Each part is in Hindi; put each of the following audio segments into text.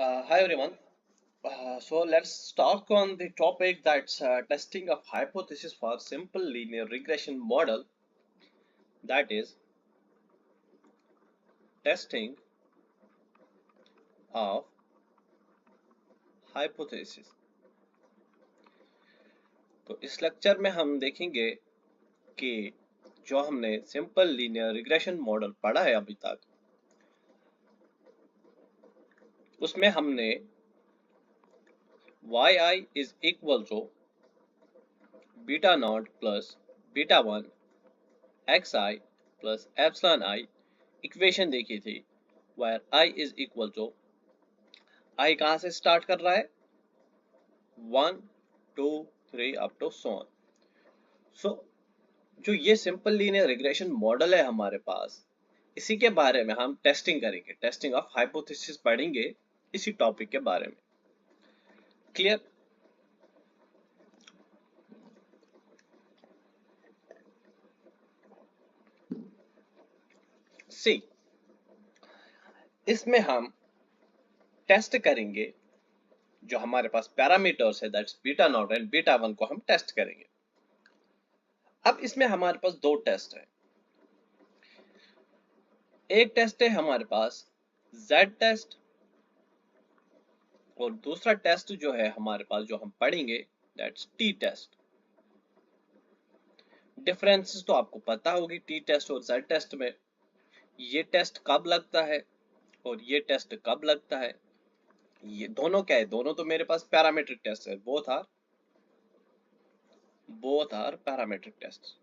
Hi everyone. So let's talk on the topic that's testing of hypothesis for simple linear regression model, that is testing of hypothesis. तो इस लेक्चर में हम देखेंगे कि जो हमने सिंपल लीनियर रिग्रेशन मॉडल पढ़ा है अभी तक, उसमें हमने yi is equal to beta not plus beta one xi plus epsilon i equation देखी थी, where i is equal to i कहाँ से स्टार्ट कर रहा है 1 2 3 अप टू सो ऑन। सो जो ये सिंपल लीनियर रिग्रेशन मॉडल है हमारे पास, इसी के बारे में हम टेस्टिंग करेंगे, टेस्टिंग ऑफ हाइपोथेसिस पढ़ेंगे इसी टॉपिक के बारे में। क्लियर? सी, इसमें हम टेस्ट करेंगे जो हमारे पास पैरामीटर्स है, that's beta not and beta one को हम टेस्ट करेंगे। अब इसमें हमारे पास दो टेस्ट है। एक टेस्ट है हमारे पास z टेस्ट, और दूसरा टेस्ट जो है हमारे पास जो हम पढ़ेंगे दैट्स t टेस्ट। डिफरेंसेस तो आपको पता होगी t टेस्ट और z टेस्ट में। ये टेस्ट कब लगता है और ये टेस्ट कब लगता है, ये दोनों क्या है, दोनों तो मेरे पास पैरामीट्रिक टेस्ट है। Both are parametric test.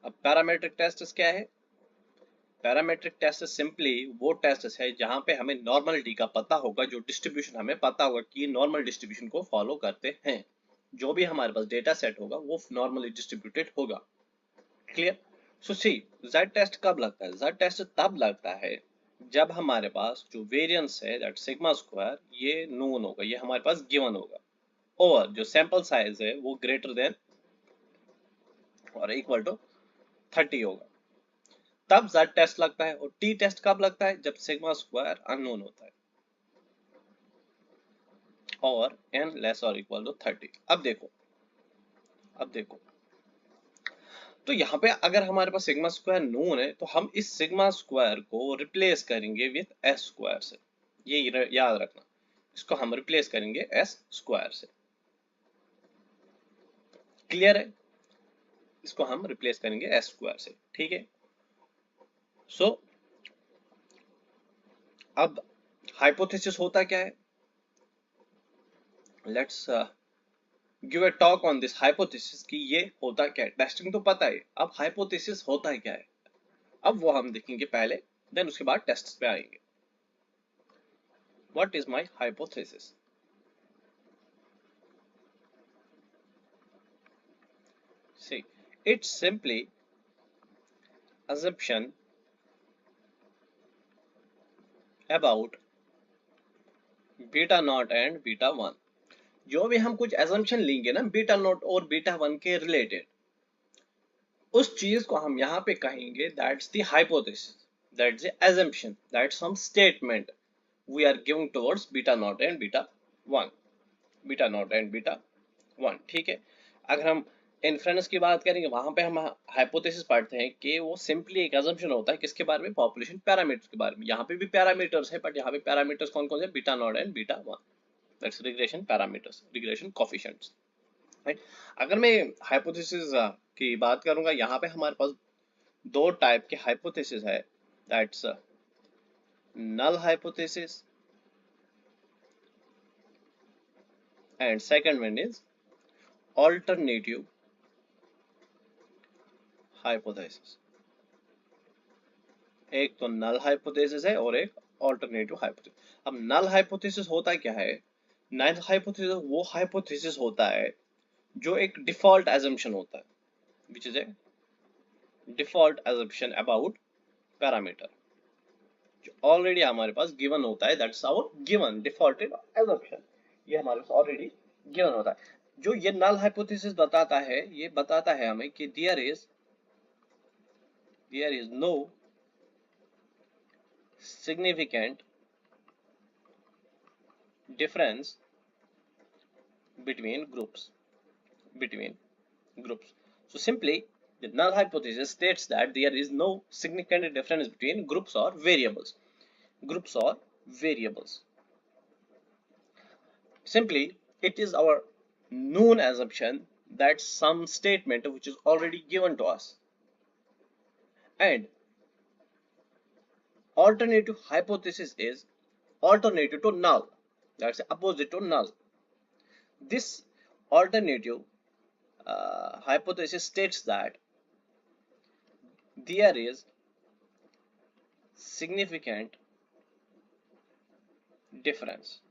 अब पैरामीट्रिक टेस्ट क्या है? पैरामीट्रिक टेस्ट सिंपली वो टेस्ट है जहां पे हमें नॉर्मलिटी का पता होगा, जो डिस्ट्रीब्यूशन हमें पता होगा कि नॉर्मल डिस्ट्रीब्यूशन को फॉलो करते हैं। जो भी हमारे पास डेटा सेट होगा वो नॉर्मली डिस्ट्रीब्यूटेड होगा। क्लियर? सो सी, z टेस्ट कब लगता है? z टेस्ट तब लगता है जब हमारे पास जो वेरिएंस है दैट सिग्मा स्क्वायर ये नोन होगा, ये हमारे पास गिवन होगा, और जो सैंपल साइज है वो ग्रेटर देन और इक्वल टू 30 होगा, तब z टेस्ट लगता है। और t टेस्ट कब लगता है? जब सिग्मा स्क्वायर अननोन होता है और n लेस और इक्वल टू 30। अब देखो तो यहाँ पे अगर हमारे पास सिग्मा स्क्वायर नोन है तो हम इस सिग्मा स्क्वायर को रिप्लेस करेंगे विथ एस स्क्वायर से। ये याद रखना, इसको हम रिप्लेस करेंगे एस स्क्वायर से। क्लियर है? इसको हम रिप्लेस करेंगे एस स्क्वायर से। ठीक है? सो अब हाइपोथेसिस होता क्या है? Let's give a talk on this hypothesis कि ये होता क्या है। टेस्टिंग तो पता है, अब हाइपोथेसिस होता है क्या है, अब वो हम देखेंगे पहले, देन उसके बाद टेस्ट पे आएंगे। What is my hypothesis? See, it's simply assumption about beta not and beta one. जो भी हम कुछ assumption लेंगे ना बीटा नॉट और बीटा वन के रिलेटेड, उस चीज को हम यहाँ पे कहेंगे that's the hypothesis, that's the assumption, that's some statement we are giving towards beta not and beta one, beta not and beta one. ठीक है? अगर हम इन्फ्रेंस की बात करेंगे वहां पे हम हाइपोथेसिस पढ़ते हैं कि वो सिंपली एक अजम्पशन होता है किसके बारे में? पॉपुलेशन पैरामीटर्स के बारे में। यहाँ पे भी पैरामीटर्स है, बट यहाँ पे पैरामीटर्स कौन कौन से? Beta not and beta one, that's regression parameters, regression coefficients. Right? अगर मैं हाइपोथेसिस की बात करूंगा, यहाँ पे हमारे पास दो टाइप के हाइपोथेसिस है, that's null hypothesis and second one is alternative hypothesis. एक तो नल हाइपोथेसिस है और एक ऑल्टरनेटिव हाइपोथेसिस। अब नल हाइपोथेसिस होता क्या है? नल हाइपोथेसिस वो हाइपोथेसिस होता है जो एक डिफॉल्ट एजम्पशन होता है, which is a default assumption about parameter, जो ऑलरेडी हमारे पास गिवन होता है, that's our given defaulted assumption. ये हमारे पास ऑलरेडी गिवन होता है। जो ये नल हाइपोथेसिस बताता है, ये बताता है हमें कि there is there is no significant difference between groups. Between groups. So simply, the null hypothesis states that there is no significant difference between groups or variables. Groups or variables. Simply, it is our known assumption that some statement which is already given to us, and alternative hypothesis is alternative to null. That's opposite to null. This alternative hypothesis states that there is significant difference.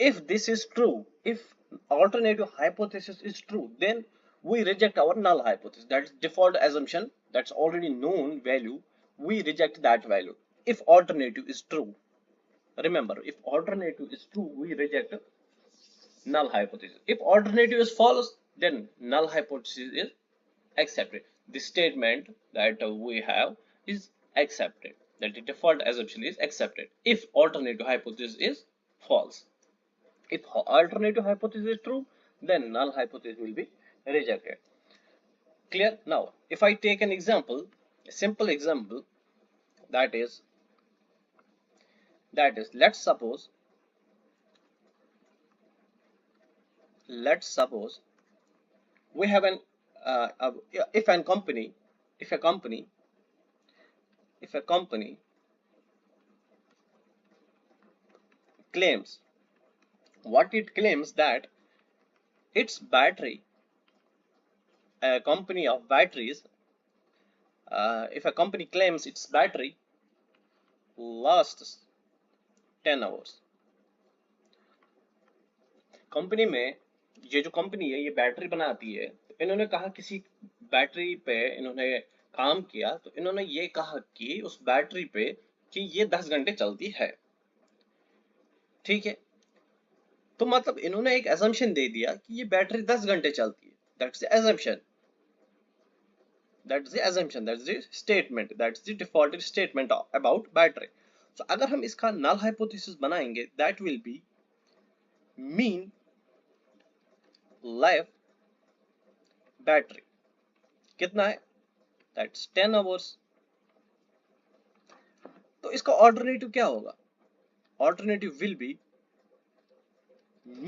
If this is true, if alternative hypothesis is true, then we reject our null hypothesis. That's default assumption, that's already known value. We reject that value. If alternative is true, remember, if alternative is true, we reject null hypothesis. If alternative is false, then null hypothesis is accepted. The statement that we have is accepted, that the default assumption is accepted if alternative hypothesis is false. If alternative hypothesis is true, then null hypothesis will be rejected. Clear? Now, if I take an example, a simple example, that is let's suppose we have an if a company claims, what it claims, that its battery, a company of batteries, if a company claims its battery lasts 10 hours. Company में ये जो कंपनी है ये बैटरी बनाती है, तो इन्होंने कहा किसी बैटरी पे इन्होंने काम किया, तो इन्होंने ये कहा कि उस बैटरी पे कि ये 10 घंटे चलती है। ठीक है, तो मतलब इन्होंने एक assumption दे दिया कि ये बैटरी 10 घंटे चलती है। That's the assumption. That's the assumption. That's the statement. That's the defaulted statement about battery. So अगर हम इसका null hypothesis बनाएंगे, that will be mean life battery कितना है, that's 10 hours. तो इसका ऑल्टरनेटिव क्या होगा? Alternative will be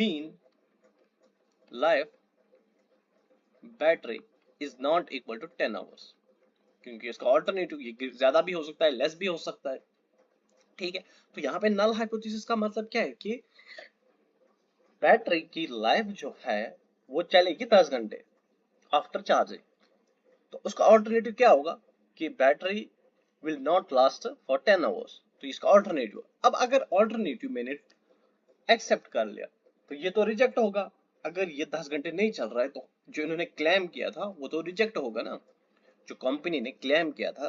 mean life battery is not equal to 10 hours, क्योंकि इसका ऑल्टरनेटिव ये ज्यादा भी हो सकता है, लेस भी हो सकता है। ठीक है, तो यहाँ पे नल हाइपोथेसिस का मतलब क्या है कि बैटरी की लाइफ जो है वो चलेगी 10 घंटे आफ्टर चार्जिंग। तो उसका ऑल्टरनेटिव क्या होगा कि battery will not last for 10 hours. तो इसका ऑल्टरनेटिव, अब अगर ऑल्टरनेटिव मैंने एक्सेप्ट कर लिया तो ये तो रिजेक्ट होगा। अगर ये 10 घंटे नहीं चल रहा है तो जो इन्होंने क्लेम किया था वो तो रिजेक्ट होगा ना। जो कंपनी ने क्लेम किया था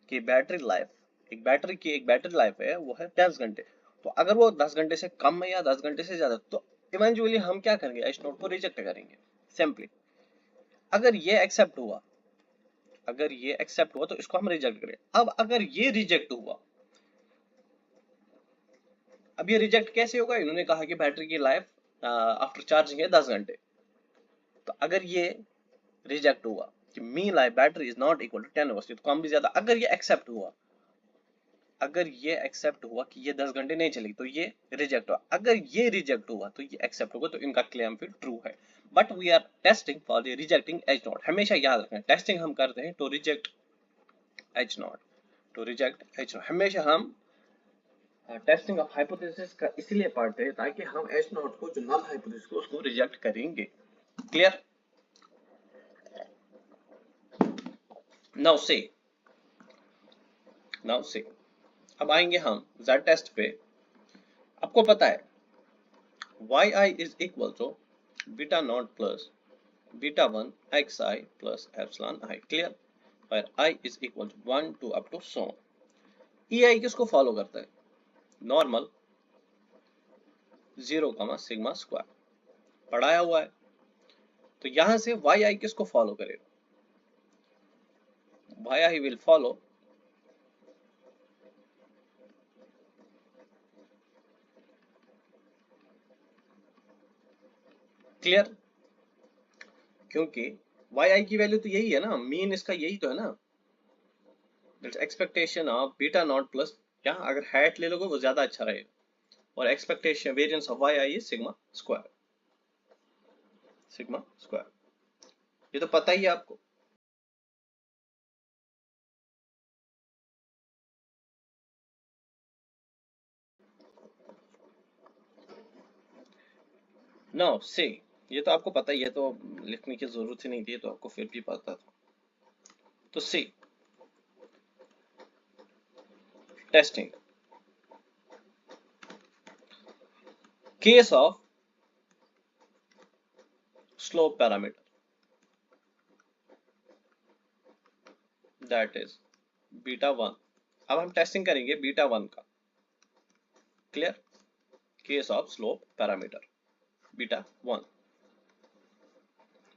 कि बैटरी लाइफ, एक बैटरी लाइफ है वो है 10 घंटे, तो अगर वो 10 घंटे से कम है या 10 घंटे से ज्यादा, तो इवेंचुअली हम क्या करेंगे, एच नोट को रिजेक्ट करेंगे सिंपली। अगर ये एक्सेप्ट हुआ तो इसको हम रिजेक्ट करें। अब अगर ये रिजेक्ट हुआ, अब ये रिजेक्ट कैसे होगा? इन्होंने कहा कि बैटरी की लाइफ आफ्टर चार्जिंग है 10 घंटे। तो अगर ये रिजेक्ट हुआ कि me life battery is not equal to 10 hours, तो कम भी ज्यादा, अगर ये एक्सेप्ट हुआ कि ये 10 घंटे नहीं चलेगी, तो ये रिजेक्ट हुआ। अगर ये रिजेक्ट हुआ तो ये एक्सेप्ट होगा, तो इनका क्लेम फिर ट्रू है। But we are testing for the rejecting H naught. हमेशा याद रखना, टेस्टिंग हम करते हैं टू रिजेक्ट एच नॉट, हमेशा हम टेस्टिंग ऑफ हाइपोथेसिस का इसलिए पढ़ते हैं ताकि हम एच नॉट को, जो नल हाइपोथेसिस को, उसको रिजेक्ट करेंगे। क्लियर? नाउ से अब आएंगे हम z टेस्ट पे। आपको पता है yi is equal to beta not plus beta 1 xi plus epsilon i। Clear? where i is equal to 1 to up to so on। ei किसको फॉलो करता है? नॉर्मल 0, सिग्मा स्क्वायर पढ़ाया हुआ है। तो यहां से yi किसको फॉलो करेगा? yi will follow क्लियर, क्योंकि yi की वैल्यू तो यही है ना, मीन इसका यही तो है ना, that's expectation of beta not plus, यहाँ अगर हैट ले लोगे वो ज्यादा अच्छा रहेगा, और expectation variance of yi is sigma square, sigma square, ये तो पता ही है आपको। नाउ सी, ये तो आपको पता ही है, तो लिखने की जरूरत ही नहीं थी, तो आपको फिर भी पता था। तो see, testing case of slope parameter, that is beta one. अब हम टेस्टिंग करेंगे बीटा वन का, clear, case of slope parameter beta one,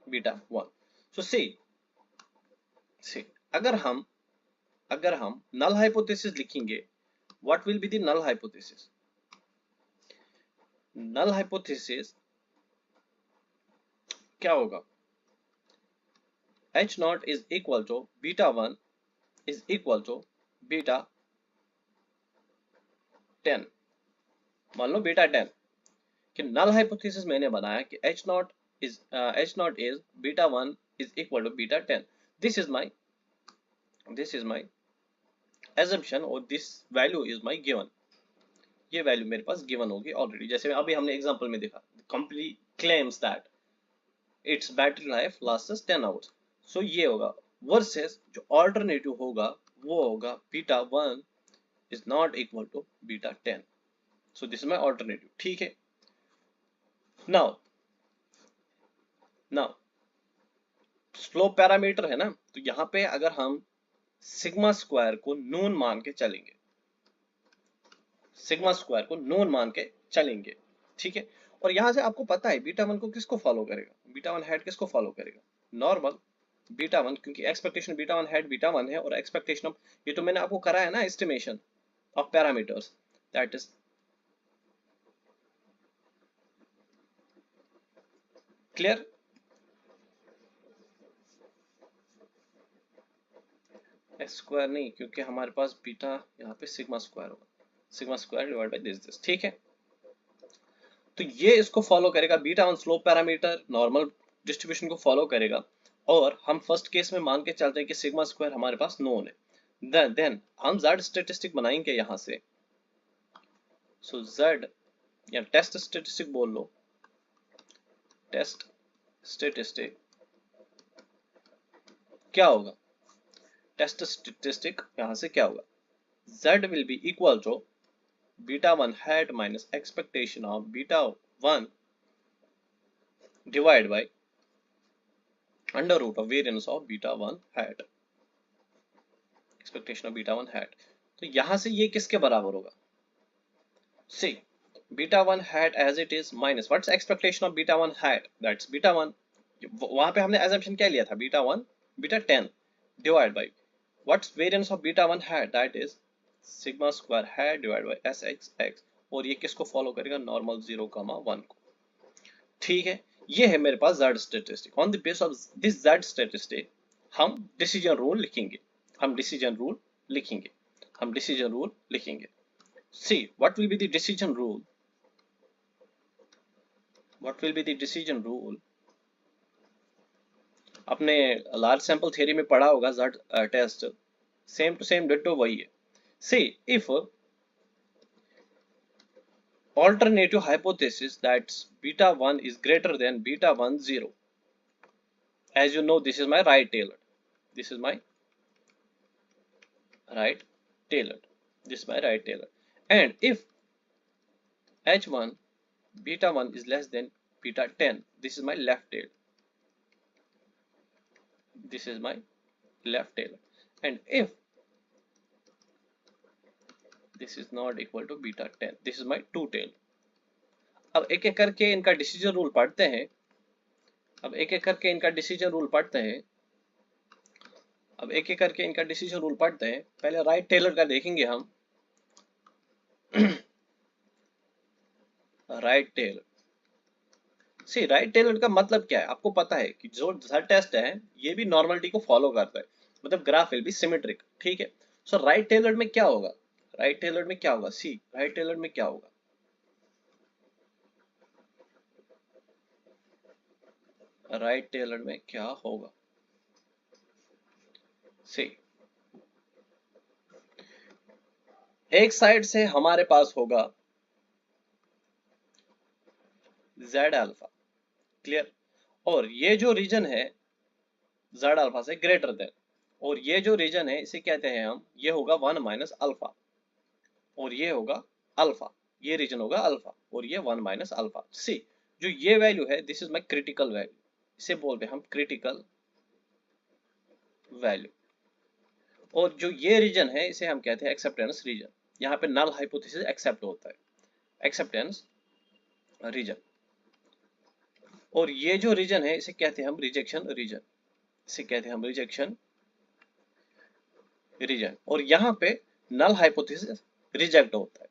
beta one. So see अगर हम नल हाइपोथेसिस लिखेंगे, what will be the null hypothesis? Null hypothesis क्या होगा? h not is equal to beta one is equal to beta 10। मान लो बीटा 10 कि नल हाइपोथेसिस मैंने बनाया कि h not is beta one is equal to beta 10। This is my assumption और this value is my given. ये वैल्यू मेरे पास गिवन होगी ऑलरेडी, जैसे अभी हमने एग्जांपल में देखा, company claims that its battery life lasts 10 hours. So ये होगा, वर्सेस जो ऑल्टरनेटिव होगा वो होगा beta 1 is not equal to beta 10। So this is my alternative, ठीक है। नाउ नाउ स्लोप पैरामीटर है ना, तो यहाँ पे अगर हम सिग्मा स्क्वायर को नून मान के चलेंगे, सिग्मा स्क्वायर को नून मान के चलेंगे, ठीक है। और यहां से आपको पता है बीटा वन को किसको फॉलो करेगा, बीटा वन हेड किसको फॉलो करेगा? नॉर्मल बीटा वन, क्योंकि expectation beta one head beta one है, और एक्सपेक्टेशन ऑफ, ये तो मैंने आपको कराया है ना, estimation of parameters, that is clear. X square नहीं, क्योंकि हमारे पास बीटा यहाँ पे सिग्मा स्क्वायर होगा, sigma square divide by this, ठीक है। तो ये इसको फॉलो करेगा, beta one slope parameter normal distribution को फॉलो करेगा, और हम फर्स्ट केस में मान के चलते हैं कि सिग्मा स्क्वायर हमारे पास नोन है। देन हम z स्टेटिस्टिक बनाएंगे यहां से। सो z या टेस्ट स्टेटिस्टिक बोल लो, टेस्ट स्टेटिस्टिक क्या होगा? टेस्ट स्टेटिस्टिक यहां से क्या होगा? z will be equal to beta one hat minus expectation of beta one divide by under root of variance of beta one hat, expectation of beta one hat. तो यहां से ये किसके बराबर होगा? See, beta one hat as it is minus what's expectation of beta one hat, that's beta one, वहां पे हमने एजम्पशन क्या लिया था? Beta one beta 10 divide by what's variance of beta one hat, that is sigma square hat divide by S X x, और ये किसको फॉलो करेगा? नॉर्मल 0,1 को, ठीक है। ये है मेरे पास z statistic. On the base of this z statistic हम डिसीजन रूल लिखेंगे, हम डिसीजन रूल लिखेंगे, हम डिसीजन रूल लिखेंगे। See, what will be the decision rule? What will be the decision rule? आपने लार्ज सैंपल थ्योरी में पढ़ा होगा Z test, same to same ditto वही है। See, if alternative hypothesis that beta 1 is greater than beta 1 0, as you know, this is my right tailored, this is my right tailored, this is my right tailored, and if h1 beta 1 is less than beta 10, this is my left tailed, this is my left tailed, and if this is not equal to beta 10, this is my two tailed। अब एक एक करके इनका डिसीजन रूल पढ़ते हैं, अब एक एक करके इनका डिसीजन रूल पढ़ते हैं। अब एक एक करके इनका डिसीजन रूल पढ़ते हैं। पहले राइट टेलर का देखेंगे हम। राइट टेलर, सी राइट टेलर का मतलब क्या है आपको पता है कि जो Z टेस्ट है ये भी नॉर्मलिटी को फॉलो करता है, मतलब ग्राफ विल बी सिमेट्रिक, ठीक है। सो राइट टेलर में क्या होगा, राइट टेलर में क्या होगा, सी राइट टेलर में क्या होगा, राइट टेलर में क्या होगा, सी एक साइड से हमारे पास होगा Z अल्फा, क्लियर, और ये जो रीजन है Z अल्फा से ग्रेटर देन, और ये जो रीजन है इसे कहते हैं हम, ये होगा 1 माइनस अल्फा, और ये होगा अल्फा, ये रीजन होगा अल्फा, और ये 1 माइनस अल्फा। सी जो ये वैल्यू है this is my critical value, इसे बोलते हैं हम क्रिटिकल वैल्यू, और जो ये रीजन है इसे हम कहते हैं एक्सेप्टेंस रीजन। यहाँ पे नल हाइपोथेसिस एक्सेप्ट होता है, एक्सेप्टेंस रीजन, और ये जो रीजन है इसे कहते हैं हम रिजेक्शन रीजन, इसे कहते हैं हम रिजेक्शन रीजन, और यहाँ पे नल हाइपोथेसिस रिजेक्ट होता है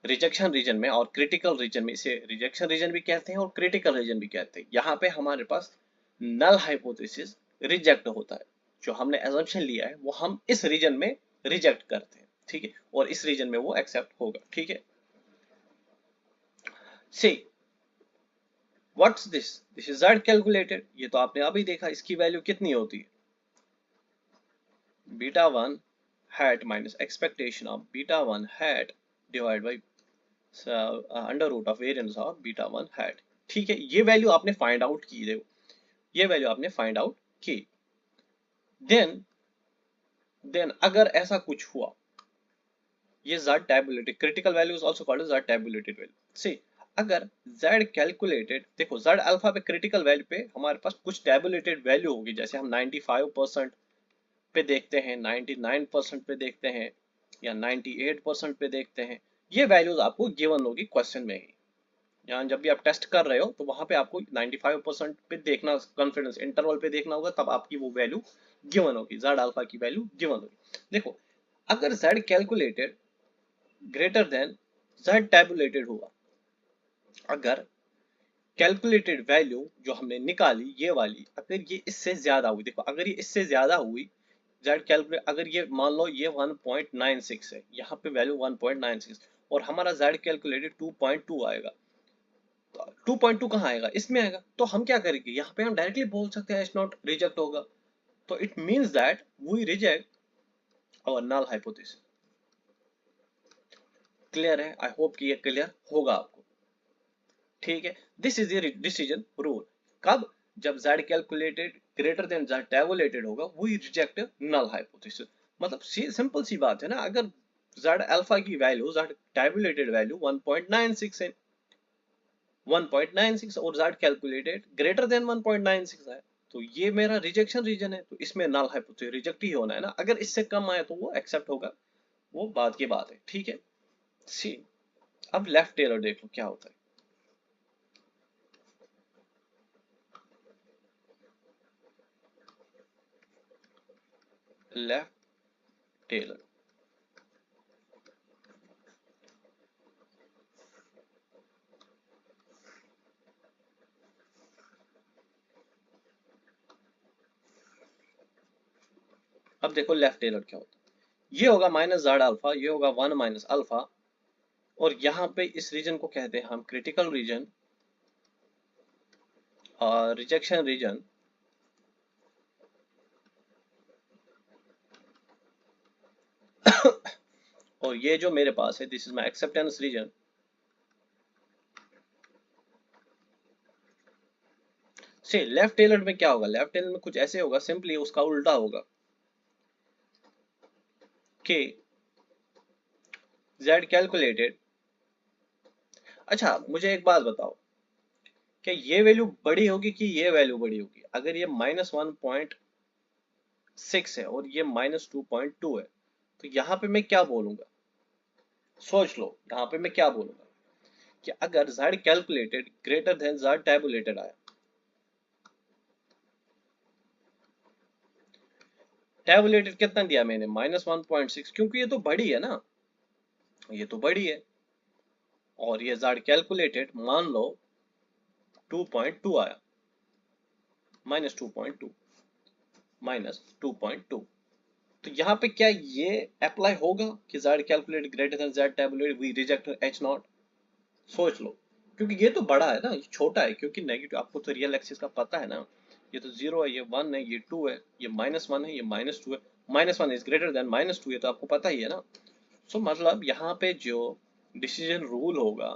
रिजेक्शन रीजन में, और क्रिटिकल रीजन में इसे रिजेक्शन रीजन भी कहते हैं और क्रिटिकल रीजन भी कहते हैं। यहाँ पे हमारे पास नल हाइपोथेसिस रिजेक्ट होता है, जो हमने assumption लिया है वो हम इस रीजन में रिजेक्ट करते हैं, ठीक है, और इस रीजन में वो एक्सेप्ट होगा, ठीक है। See what's this, this is Z calculated, ये तो आपने अभी देखा, इसकी वैल्यू कितनी होती है, beta 1 hat minus expectation of beta 1 hat divide by under root of variance of beta 1 hat, ठीक है। ये वैल्यू आपने फाइंड आउट की, देखो ये वैल्यू आपने फाइंड आउट की। देन अगर ऐसा कुछ हुआ, ये Z tabulated critical value is also called Z tabulated value. See अगर Z कैलकुलेटेड, देखो Z अल्फा पे क्रिटिकल वैल्यू पे हमारे पास कुछ टेबुलेटेड वैल्यू होगी, जैसे हम 95% पे देखते हैं, 99% पे देखते हैं, या 98% पे देखते हैं। ये वैल्यूज आपको गिवन होगी क्वेश्चन में ही, यहाँ जब भी आप टेस्ट कर रहे हो तो वहां पे आपको 95% पे देखना, कॉन्फिडेंस इंटरवल पे देखना होगा, तब आपकी वो वैल्यू गिवन होगी, Z अल्फा की वैल्यू गिवन होगी। देखो अगर Z calculated greater than Z tabulated हुआ, अगर कैलकुलेटेड वैल्यू जो हमने निकाली ये वाली, अगर ये इससे ज्यादा हुई, देखो अगर ये इससे ज्यादा हुई Z कैलकुलेट, अगर ये मान लो ये 1.96 है, यहाँ पे वैल्यू 1.96, और हमारा Z कैलकुलेटेड 2.2 आएगा, तो 2.2 कहाँ आएगा, इसमें आएगा, तो हम क्या करेंगे, यहाँ पे हम डायरेक्टली बोल सकते हैं H0 रिजेक्ट होगा, तो it means that we reject our null hypothesis. Clear है, आई होप कि ये क्लियर होगा आपको, ठीक है। This is the decision rule, कब, जब Z calculated greater than Z tabulated होगा वी रिजेक्ट नल हाइपोथेसिस। मतलब सिंपल सी बात है ना, अगर Z अल्फा की वैल्यू, Z टेबुलेटेड वैल्यू 1.96 है, 1.96 और Z कैलकुलेटेड ग्रेटर देन 1.96 है, तो ये मेरा रिजेक्शन रीजन है, तो इसमें नल हाइपोथेसिस रिजेक्ट ही होना है ना। अगर इससे कम आए तो वो एक्सेप्ट होगा, वो बात की बात है, ठीक है। सी अब लेफ्ट टेलर देख लो क्या होता है, लेफ्ट टेलर, अब देखो लेफ्ट टेलर क्या होता है, ये होगा माइनस Z अल्फा, ये होगा 1 माइनस अल्फा, और यहाँ पे इस रीजन को कहते हैं हम क्रिटिकल रीजन और रिजेक्शन रीजन, और ये जो मेरे पास है this is my acceptance region. से लेफ्ट टेलर में क्या होगा, लेफ्ट टेलर में कुछ ऐसे होगा, सिंपली उसका उल्टा होगा कि Z कैलकुलेटेड, अच्छा मुझे एक बात बताओ, क्या ये वैल्यू बड़ी होगी कि ये वैल्यू बड़ी होगी, अगर ये -1.6 है और ये -2.2 है, तो यहाँ पे मैं क्या बोलूंगा, सोच लो यहाँ पे मैं क्या बोलूंगा, कि अगर Z calculated greater than Z tabulated आया, टेबुलेटेड कितना दिया मैंने, -1.6, क्योंकि ये तो बड़ी है ना, ये तो बड़ी है। और ये z कैलकुलेटेड मान लो 2.2 आया, -2.2, -2.2। तो यहाँ पे क्या ये अप्लाई होगा कि z calculated greater than z tabulated, we reject h naught? सोच लो, क्योंकि ये तो बड़ा है ना, ये छोटा है, क्योंकि नेगेटिव आपको तो रियल एक्सिस का पता है ना, ये तो 0 है, ये 1 है, ये 2 है, ये -1 है, ये -2 है, -1 इज ग्रेटर देन -2, ये तो आपको पता ही है ना। सो मतलब यहाँ पे जो डिसीजन रूल होगा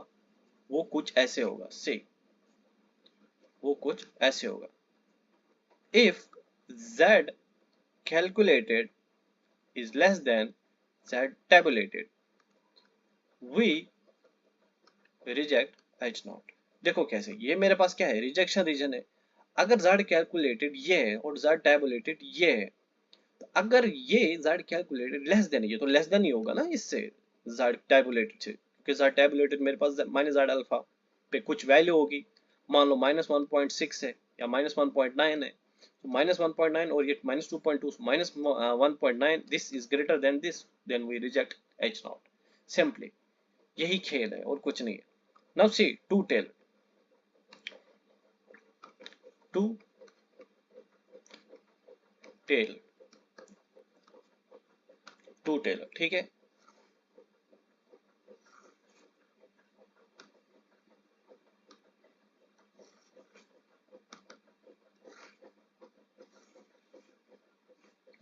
वो कुछ ऐसे होगा, से वो कुछ ऐसे होगा, if z calculated is less than z tabulated, we reject h naught। देखो कैसे, ये मेरे पास क्या है, रिजेक्शन रीजन है। अगर z कैलकुलेटेड ये है और z टैबुलेटेड ये है, तो अगर ये z कैलकुलेटेड लेस देन, ये तो लेस देन ही होगा ना इससे, z टैबुलेटेड से, क्योंकि z टैबुलेटेड मेरे पास माइनस z अल्फा पे कुछ वैल्यू होगी, मान लो -1.6 है या -1.9 है, तो -1.9 और ये -2.2, -1.9, this is greater than this, then we reject h naught. Simply यही खेल है और कुछ नहीं है। Now see two tail, two tail, two tailer, ठीक है।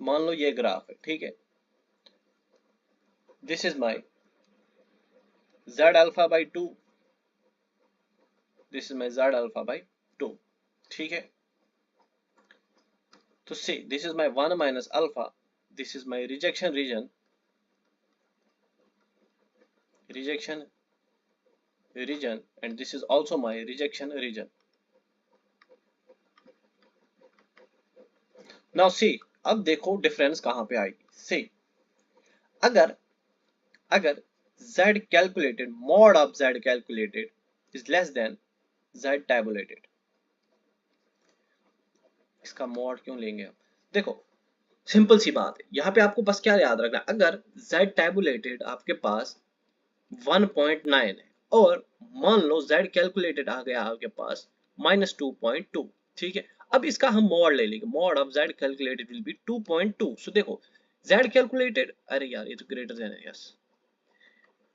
मान लो ये ग्राफ है, ठीक है, this is my z alpha by 2, this is my z alpha by 2, ठीक है। तो see this is my 1 minus alpha, this is my rejection region, rejection region, and this is also my rejection region. Now see, अब देखो डिफरेंस कहां पे आएगी। see, अगर अगर z calculated, mod of z calculated is less than z tabulated, इसका mod क्यों लेंगे हम? देखो सिंपल सी बात है, यहाँ पे आपको बस क्या याद रखना, अगर z tabulated आपके पास 1.9 है और मान लो z कैलकुलेटेड आ गया आपके पास -2.2, ठीक है। अब इसका हम मॉड ले लेंगे, mod of z calculated will be 2.2। So देखो z कैलकुलेटेड, अरे यार ये तो ग्रेटर देन है, यस,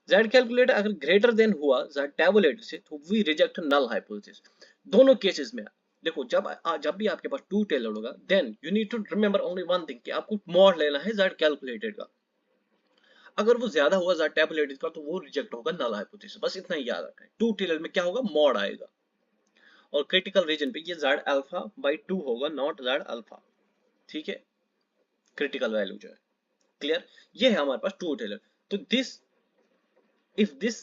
z कैलकुलेटेड अगर ग्रेटर देन हुआ z टैबुलेटेड से, तो वी रिजेक्ट नल हाइपोथेसिस। दोनों केसेस में देखो, जब भी आपके पास टू टेलर होगा, then you need to remember only one thing, कि आपको मॉड लेना है z कैलकुलेटेड का। अगर वो ज्यादा हुआ z टैबुलेटेड का, तो वो रिजेक्ट होगा नल हाइपोथेसिस, बस इतना ही याद रखना है। टू टेलर में क्या होगा, मॉड आएगा, और क्रिटिकल रीजन पे ये z अल्फा बाई 2 होगा, नॉट z अल्फा, ठीक है, क्रिटिकल वैल्यू जो है। क्लियर, ये है हमारे पास टू टेलर। तो this, if this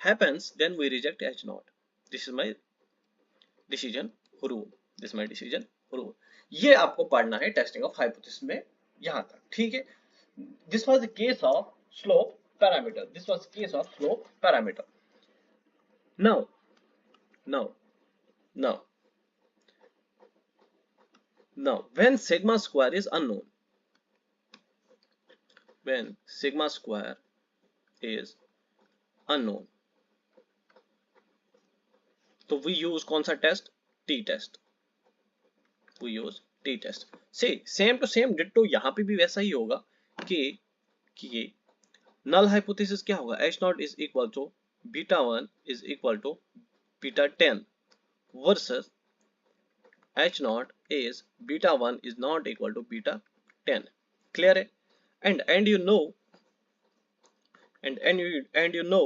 happens, then we reject h naught। this is my decision rule, this is my decision rule। ये आपको पढ़ना है टेस्टिंग ऑफ हाइपोथेसिस में, यहां तक, ठीक है। this was the case of slope parameter, this was the case of slope parameter। now now now now when sigma square is unknown, when sigma square is unknown, तो we use कौन सा test, t test, we use t test. से सेम टू सेम डिट्टो यहाँ पे भी वैसा ही होगा कि नल हाइपोथेसिस क्या होगा, h not is equal to beta 1 is equal to beta 10 versus h not is beta 1 is not equal to beta 10। Clear है? And you know, and you know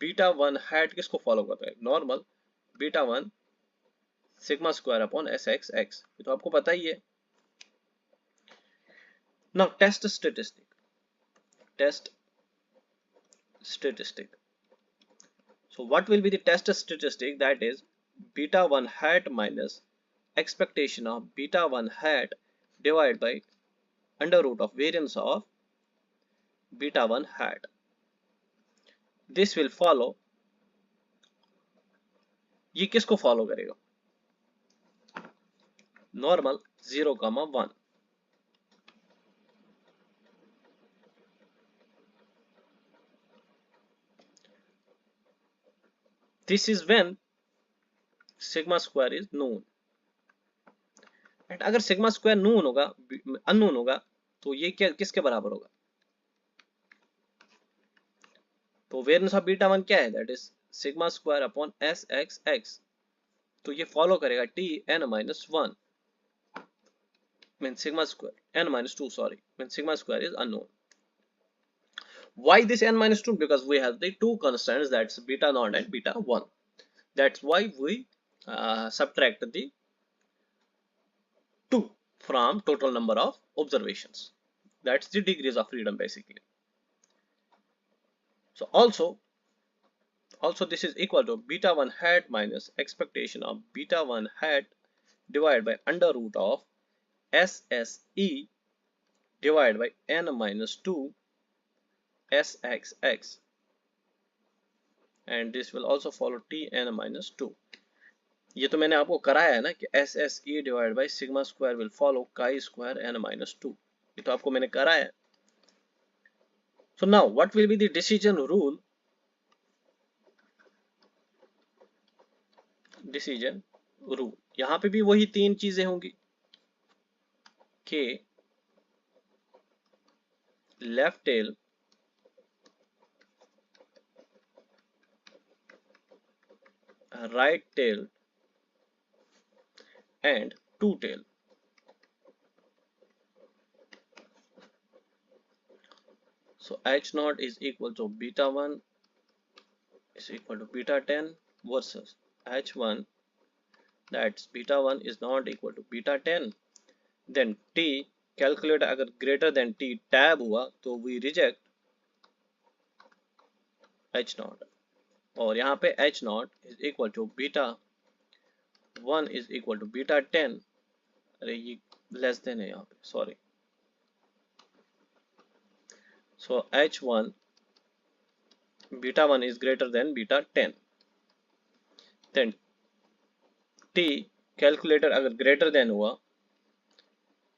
beta 1 hat किसको फॉलो करता है, normal beta 1 sigma square upon S X X, ये तो आपको पता ही है। Now test statistic, test statistic. So what will be the test statistic, that is beta 1 hat minus expectation of beta 1 hat divided by under root of variance of beta 1 hat। this will follow, ये किसको फॉलो करेगा, normal 0, 1, this is when sigma square is known, and अगर सिग्मा स्क्वायर नोन होगा, अननोन होगा, तो ये क्या किसके बराबर होगा? तो वेरिएंस ऑफ बीटा वन क्या है? That is sigma square upon S X X. तो ये फॉलो करेगा T N minus one mean sigma square N minus two, sorry, mean sigma square is unknown. Why this n minus 2? Because we have the two constants, that's beta naught and beta 1. That's why we subtract the 2 from total number of observations. That's the degrees of freedom basically. So also this is equal to beta 1 hat minus expectation of beta 1 hat divided by under root of SSE divided by n minus 2 SXX, and this will also follow Tn minus 2. ये तो मैंने आपको कराया है ना कि SSE divided by sigma square will follow chi square n minus 2. ये तो आपको मैंने कराया है. So now what will be the decision rule? Decision rule. यहाँ पे भी वही तीन चीजें होंगी कि left tail, right tail and two tail. So h naught is equal to beta 1 is equal to beta 10 versus h1, that's beta 1 is not equal to beta 10. Then t calculate अगर greater than t tab हुआ तो we reject h naught, और यहाँ पे h naught is equal to beta 1 is equal to beta 10. अरे ये less than है यहाँ पे, sorry. So h1 beta 1 is greater than beta 10. Then t calculator अगर greater than हुआ,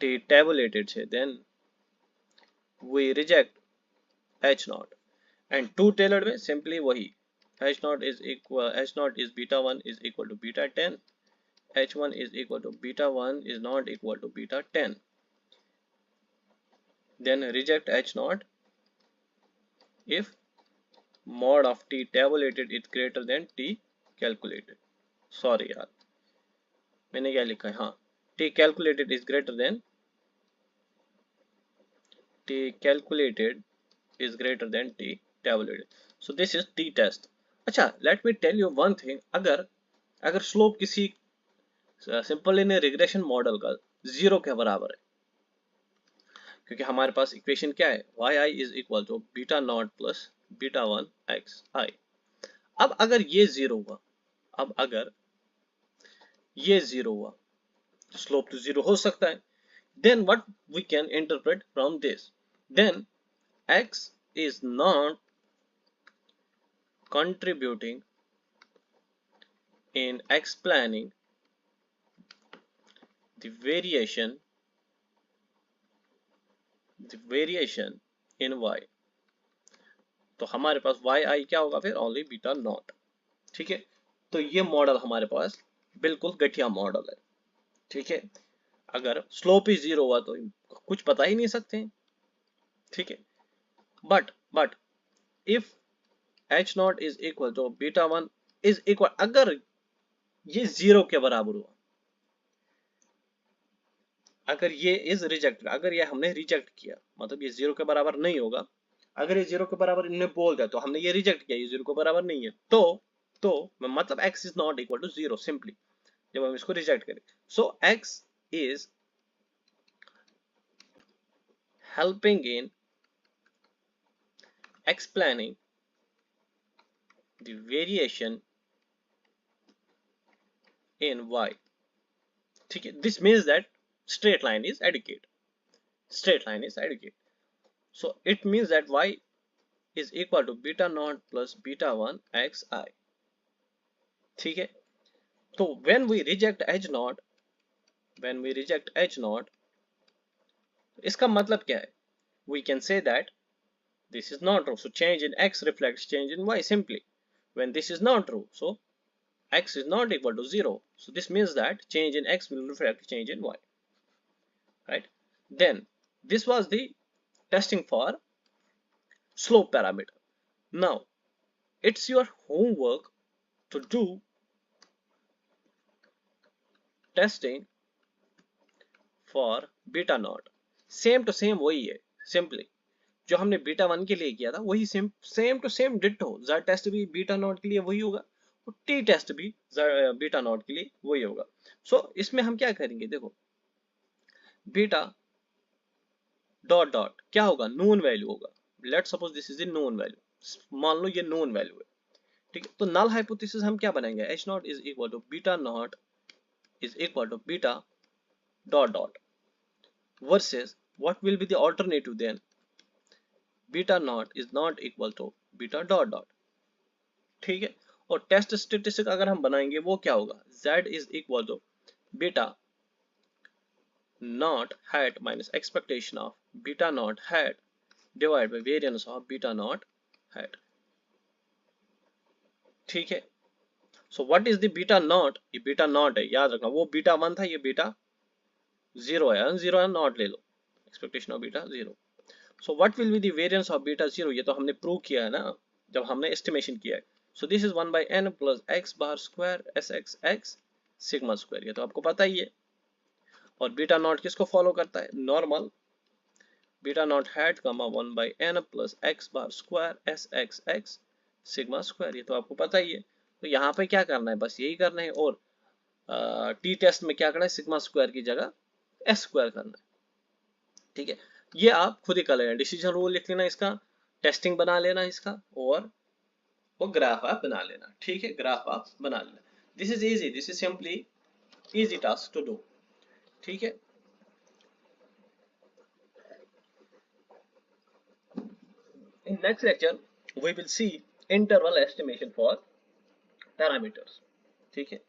t tabulated છે, then we reject h naught. And two tailored में simply वही h naught is beta 1 is equal to beta 10, h1 is equal to beta 1 is not equal to beta 10. Then reject h naught if mod of t tabulated is greater than t calculated. Sorry यार, मैंने क्या लिखा है? हाँ, t calculated is greater than t tabulated. So this is t test. अच्छा, let me tell you one thing. अगर स्लोप किसी सिंपल लिनियर रिग्रेशन मॉडल का 0 के बराबर है, क्योंकि हमारे पास इक्वेशन क्या है? yi is equal to beta naught plus beta 1 xi. अब अगर ये 0 हुआ, स्लोप तो 0 हो सकता है. Then what we can interpret from this? Then x is not contributing in explaining the variation in y. तो हमारे पास yi क्या होगा फिर? Only beta not. ठीक है, तो ये मॉडल हमारे पास बिल्कुल घटिया मॉडल है. ठीक है, अगर स्लोप ही 0 हुआ तो कुछ बता ही नहीं सकते. ठीक है, but if h naught is equal to beta 1 is equal, अगर ये 0 के बराबर हुआ, अगर ये इज रिजेक्ट, अगर ये हमने रिजेक्ट किया, मतलब ये 0 के बराबर नहीं होगा. अगर ये 0 के बराबर इन्होंने बोल दिया तो हमने ये रिजेक्ट किया, ये 0 के बराबर नहीं है, तो मतलब x is not equal to 0 simply, जब हम इसको रिजेक्ट करें. So x is helping in explaining the variation in y. ठीक है, this means that straight line is adequate. So it means that y is equal to beta naught plus beta 1 xi. ठीक है, तो when we reject h naught, इसका मतलब क्या है? We can say that this is not true. So change in x reflects change in y simply. when this is not true. So x is not equal to 0. So this means that change in x will reflect change in y, right? Then this was the testing for slope parameter. Now it's your homework to do testing for beta naught. Same to same वही है, सिंपली जो हमने बीटा 1 के लिए किया था वही same to same ditto. Z test भी बीटा नॉट के लिए वही होगा और T टेस्ट भी बीटा नॉट के लिए वही होगा. सो इसमें हम क्या करेंगे, देखो बीटा डॉट डॉट क्या होगा, नोन वैल्यू होगा. Let suppose this is the known value, मान लो ये नोन वैल्यू है, ठीक है. तो नल हाइपोथेसिस हम क्या बनाएंगे, H not is equal to beta naught is equal to beta dot dot versus what will be the alternative then, beta naught is not equal to beta dot dot, ठीक है. और टेस्ट स्टेटिस्टिक अगर हम बनाएंगे वो क्या होगा, Z is equal to beta naught hat minus expectation of beta naught hat divide by variance of beta naught hat, ठीक है. So what is the beta naught, ये बीटा नॉट है, याद रखना. वो बीटा 1 था, ये बीटा 0 है, 0 है नॉट ले लो, expectation of beta 0. So what will be the variance of beta 0? ये तो हमने प्रूव किया है ना जब हमने एस्टिमेशन किया है. So this is 1 by n plus x bar square sxx sigma square, ये तो आपको पता ही है. और बीटा नॉट किसको फॉलो करता है, नॉर्मल बीटा नॉट हैट कमा 1 by n plus x bar square sxx sigma square, ये तो आपको पता ही है. तो यहाँ पे क्या करना है, बस यही करना है. और टी टेस्ट में क्या करना है, सिग्मा स्क्वायर की जगह एस स्क्वायर करना है, ठीक है. ये आप खुद ही कर लेना, डिसीजन रूल लिख लेना इसका, टेस्टिंग बना लेना इसका, और वो ग्राफ आप बना लेना, ठीक है. ग्राफ आप बना लेना. This is easy, this is simply easy task to do, ठीक है. In next lecture we will see interval estimation for parameters, ठीक है.